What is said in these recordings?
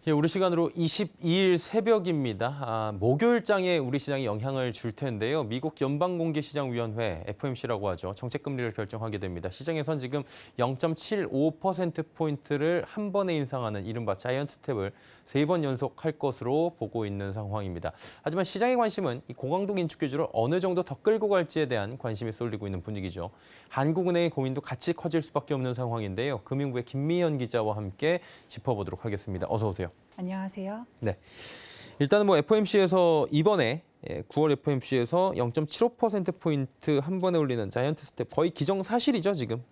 예, 우리 시간으로 22일 새벽입니다. 목요일장에 우리 시장에 영향을 줄 텐데요. 미국 연방공개시장위원회 FOMC라고 하죠. 정책금리를 결정하게 됩니다. 시장에선 지금 0.75%포인트를 한 번에 인상하는 이른바 자이언트 스텝을 3번 연속 할 것으로 보고 있는 상황입니다. 하지만 시장의 관심은 이 고강도 긴축 기조를 어느 정도 더 끌고 갈지에 대한 관심이 쏠리고 있는 분위기죠. 한국은행의 고민도 같이 커질 수밖에 없는 상황인데요. 금융부의 김미연 기자와 함께 짚어보도록 하겠습니다. 어서 오세요. 안녕하세요. 네. 일단은 FOMC에서 이번에 9월 FOMC에서 0.75%포인트 한 번에 올리는 자이언트 스텝 거의 기정사실이죠, 지금.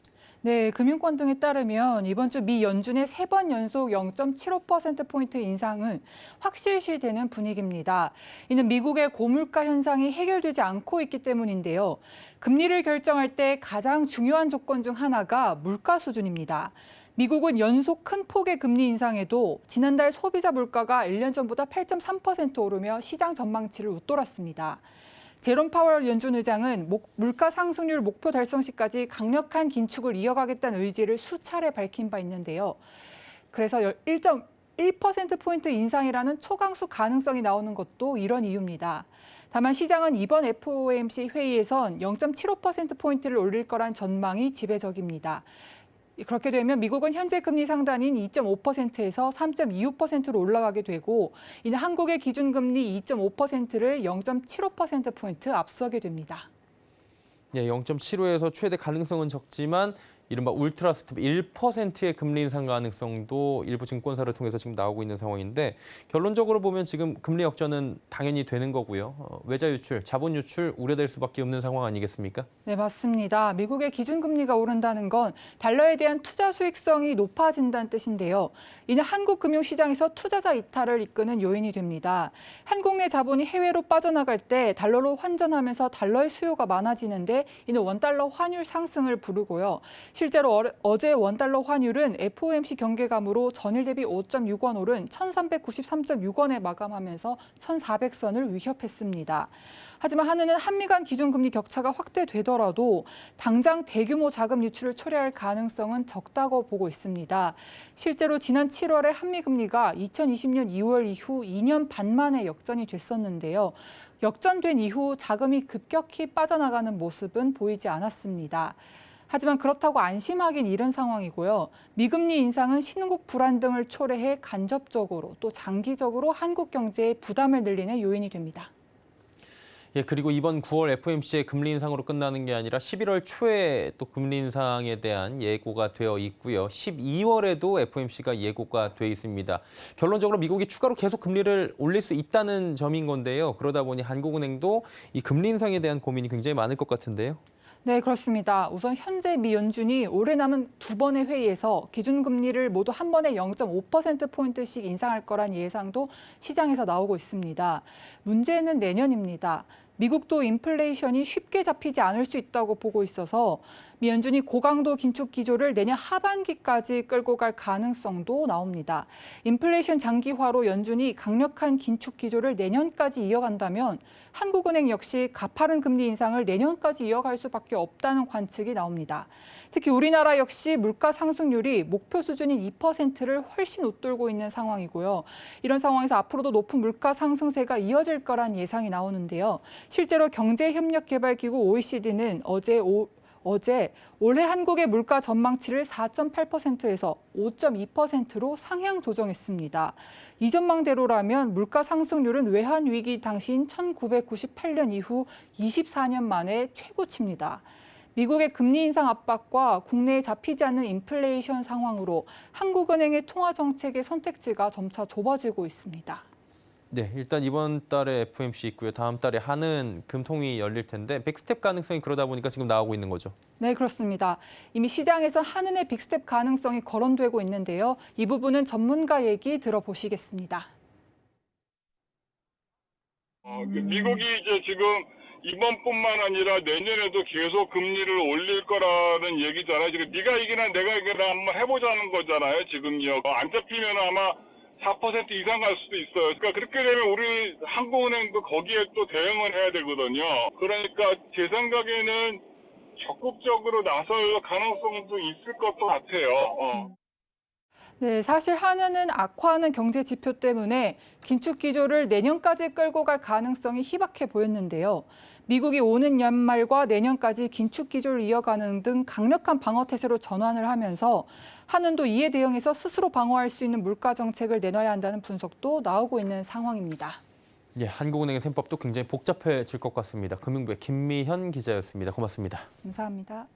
네, 금융권 등에 따르면 이번 주 미 연준의 3번 연속 0.75%포인트 인상은 확실시되는 분위기입니다. 이는 미국의 고물가 현상이 해결되지 않고 있기 때문인데요. 금리를 결정할 때 가장 중요한 조건 중 하나가 물가 수준입니다. 미국은 연속 큰 폭의 금리 인상에도 지난달 소비자 물가가 1년 전보다 8.3% 오르며 시장 전망치를 웃돌았습니다. 제롬 파월 연준 의장은 물가 상승률 목표 달성 시까지 강력한 긴축을 이어가겠다는 의지를 수차례 밝힌 바 있는데요. 그래서 1.1%포인트 인상이라는 초강수 가능성이 나오는 것도 이런 이유입니다. 다만 시장은 이번 FOMC 회의에선 0.75%포인트를 올릴 거란 전망이 지배적입니다. 그렇게 되면 미국은 현재 금리 상단인 2.5%에서 3.25%로 올라가게 되고 이는 한국의 기준금리 2.5%를 0.75%포인트 앞서게 됩니다. 예, 0.75에서 최대 가능성은 적지만 이른바 울트라 스텝 1%의 금리 인상 가능성도 일부 증권사를 통해서 지금 나오고 있는 상황인데 결론적으로 보면 지금 금리 역전은 당연히 되는 거고요. 외자 유출, 자본 유출 우려될 수밖에 없는 상황 아니겠습니까? 네, 맞습니다. 미국의 기준금리가 오른다는 건 달러에 대한 투자 수익성이 높아진다는 뜻인데요. 이는 한국 금융시장에서 투자자 이탈을 이끄는 요인이 됩니다. 한국 내 자본이 해외로 빠져나갈 때 달러로 환전하면서 달러의 수요가 많아지는데 이는 원달러 환율 상승을 부르고요. 실제로 어제 원달러 환율은 FOMC 경계감으로 전일 대비 5.6원 오른 1393.6원에 마감하면서 1400선을 위협했습니다. 하지만 한은은 한미 간 기준금리 격차가 확대되더라도 당장 대규모 자금 유출을 초래할 가능성은 적다고 보고 있습니다. 실제로 지난 7월에 한미 금리가 2020년 2월 이후 2년 반 만에 역전이 됐었는데요. 역전된 이후 자금이 급격히 빠져나가는 모습은 보이지 않았습니다. 하지만 그렇다고 안심하긴 이른 상황이고요. 미금리 인상은 신흥국 불안 등을 초래해 간접적으로 또 장기적으로 한국 경제에 부담을 늘리는 요인이 됩니다. 예, 그리고 이번 9월 FOMC의 금리 인상으로 끝나는 게 아니라 11월 초에 또 금리 인상에 대한 예고가 되어 있고요. 12월에도 FOMC가 예고가 돼 있습니다. 결론적으로 미국이 추가로 계속 금리를 올릴 수 있다는 점인 건데요. 그러다 보니 한국은행도 이 금리 인상에 대한 고민이 굉장히 많을 것 같은데요. 네, 그렇습니다. 우선 현재 미 연준이 올해 남은 두 번의 회의에서 기준금리를 모두 한 번에 0.5%포인트씩 인상할 거란 예상도 시장에서 나오고 있습니다. 문제는 내년입니다. 미국도 인플레이션이 쉽게 잡히지 않을 수 있다고 보고 있어서 미 연준이 고강도 긴축 기조를 내년 하반기까지 끌고 갈 가능성도 나옵니다. 인플레이션 장기화로 연준이 강력한 긴축 기조를 내년까지 이어간다면 한국은행 역시 가파른 금리 인상을 내년까지 이어갈 수밖에 없다는 관측이 나옵니다. 특히 우리나라 역시 물가 상승률이 목표 수준인 2%를 훨씬 웃돌고 있는 상황이고요. 이런 상황에서 앞으로도 높은 물가 상승세가 이어질 거란 예상이 나오는데요. 실제로 경제협력개발기구 OECD는 어제 올해 한국의 물가 전망치를 4.8%에서 5.2%로 상향 조정했습니다. 이 전망대로라면 물가 상승률은 외환위기 당시인 1998년 이후 24년 만에 최고치입니다. 미국의 금리 인상 압박과 국내에 잡히지 않는 인플레이션 상황으로 한국은행의 통화 정책의 선택지가 점차 좁아지고 있습니다. 네, 일단 이번 달에 FOMC 있고요. 다음 달에 한은 금통위 열릴 텐데 빅스텝 가능성이 그러다 보니까 지금 나오고 있는 거죠. 네, 그렇습니다. 이미 시장에서 한은의 빅스텝 가능성이 거론되고 있는데요. 이 부분은 전문가 얘기 들어보시겠습니다. 미국이 이제 지금 이번뿐만 아니라 내년에도 계속 금리를 올릴 거라는 얘기잖아요. 지금 네가 이기나 내가 이기나 한번 해보자는 거잖아요. 지금요. 안 잡히면 아마 4% 이상 갈 수도 있어요. 그러니까 그렇게 되면 우리 한국은행도 거기에 또 대응을 해야 되거든요. 그러니까 제 생각에는 적극적으로 나설 가능성도 있을 것 같아요. 네, 사실 한은은 악화하는 경제 지표 때문에 긴축 기조를 내년까지 끌고 갈 가능성이 희박해 보였는데요. 미국이 오는 연말과 내년까지 긴축 기조를 이어가는 등 강력한 방어 태세로 전환을 하면서 한은도 이에 대응해서 스스로 방어할 수 있는 물가 정책을 내놔야 한다는 분석도 나오고 있는 상황입니다. 예, 한국은행의 셈법도 굉장히 복잡해질 것 같습니다. 금융부의 김미현 기자였습니다. 고맙습니다. 감사합니다.